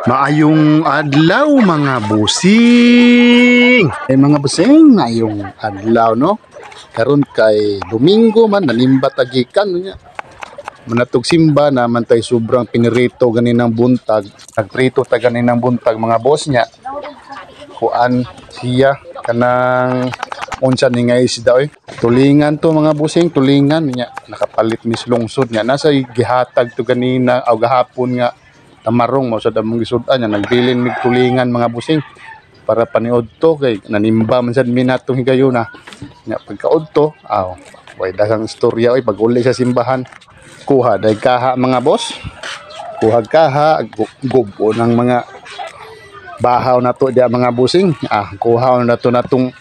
Maayong adlaw mga busing. Mga busing, maayong adlaw no. Karon kay Domingo man nanimba tagikan nya. Manatog simba naman tay sobrang pinirito ganinang buntag. Nagprito ta ganinang buntag mga boss nya. Kuan siya kanang unsa ni nga isda oy. Tulingan to mga busing, tulingan nya. Nakapalit mis lungsod nya. Nasa gihatag to ganina aw gahapon nga tamarong mo sa damong gisudan nya nagbilin mig tulingan mga busing para paniod to kay nanimba man sad minatong higayuna nya pagkaod to way daghang istorya oy pag uli sa simbahan kuha day kaha mga boss, kuha kaha gubo ng mga bahaw na to dia mga busing kuha na to natong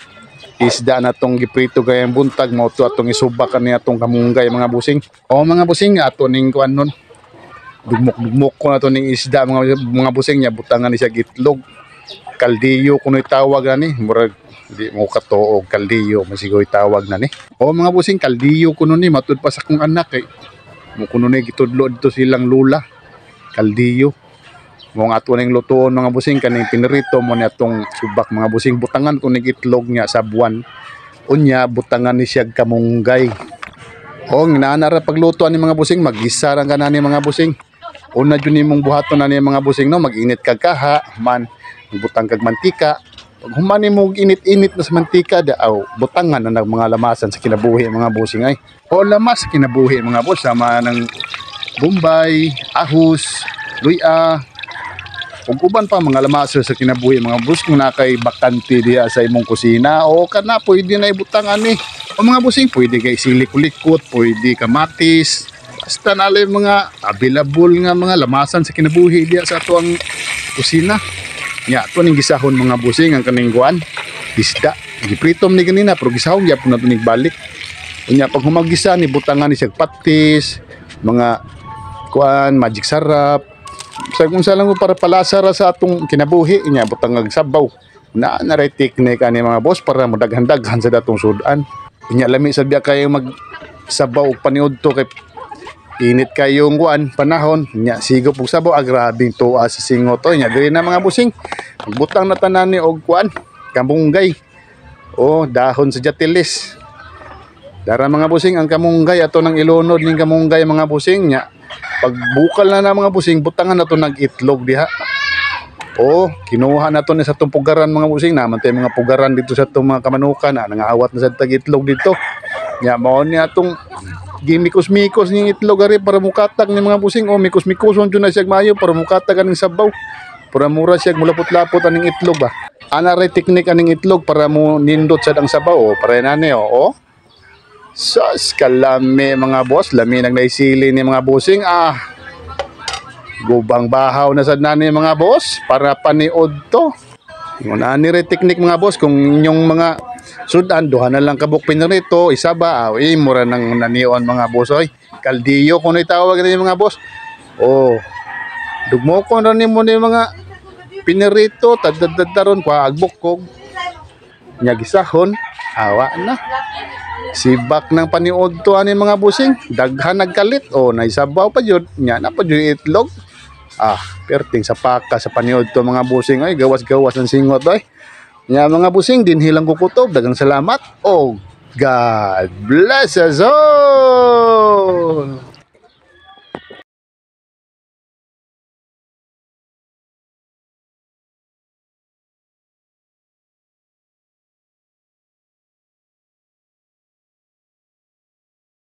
isda na tong giprito gayang buntag mo to atong isubak kani atong kamunggay mga busing mga busing ato ning kuan nun dugmok ko na to ning isda mga busing nya butangan ni siya gitlog kaldiyo kuno tawag ani murag di mo katuog kaldiyo masigoy tawag na ni mga busing kaldiyo kuno ni matud pa sa kong anak kay mo kuno ni gitudlo dito silang lula kaldiyo mo nga ato ning lutuon mga busing kaning pinirito mo ni atong subak mga busing butangan ko ning itlog niya sa buwan unya butangan ni siya kamunggay ginanara pagluto ni mga busing magisa ra kanani mga busing una jud nimong buhaton na ni mga busing no mag-init kag kaha man butang kag mantika pag human nimo init-init na sa mantika butangan na mga lamasan sa kinabuhi mga busing ay lamas sa kinabuhi mga boss sama ng bombay, ahos, luya ug uban pa mga lamasan sa kinabuhi mga boss kung nakay bakante diha sa imong kusina kana pwede na ibutangan ni mga busing pwede kay silik-likot pwede kamatis basta nalay mga available nga mga lamasan sa kinabuhi diya sa ato ang kusina nya ato ning gisahon mga busing ang kaning kuan isda gipritom ni ganina pero gisahon gyapon nato ning balik unya pag humagisa ni butangan ni siya patis mga kuan magic sarap sa kung saan lang para palasara sa atong kinabuhi nya butangag sabaw na ray technique ani mga boss para madaghan-daghan sa datong sudan unya lami sa biya kayo mag sabaw og paniud to kay init kayong kuan panahon nya sigop og sabaw grabing tuwa sa singot nya diri na mga busing magbutang na tanan ni og kuan kamunggay dahon sa jatilis dara mga busing ang kamunggay ato nang ilunod ning kamunggay mga busing nya pagbukal na mga busing butangan nato nag itlog diha kinuha nato ni sa tong pugaran mga busing naman tay mga pugaran dito sa tong mga kamanukan nangaawat na sa tag itlog dito nya mao ni atong gimikos-mikos ning itlog ari para mukatag ni mga busing mikos-mikoson jud na siya maayo para mukatag aning sabaw para mura siya mulapot-lapot aning itlog ba ana ray teknik aning itlog para mo nindot sad ang sabaw para nani sus kalami mga boss lami nang naisili ni mga busing gubang bahaw na sad nani mga boss para paniod to ani ray teknik mga boss kung inyong mga sudan duha na lang kabuk pinirito isa ba mura nang nanion mga boss kaldiyo kuno itawag ni mga boss dugmo ko na nimo ni mga pinirito tadadadaron pa agbukog nya gisahon awa na sibak ng paniod to ani mga busing daghan nagkalit naisabaw pa jud nya na pa jud itlog perting sa paka sa paniod to mga busing gawas-gawas ang singot nya mga busing dinhilang kukutob daghang salamat God bless us all.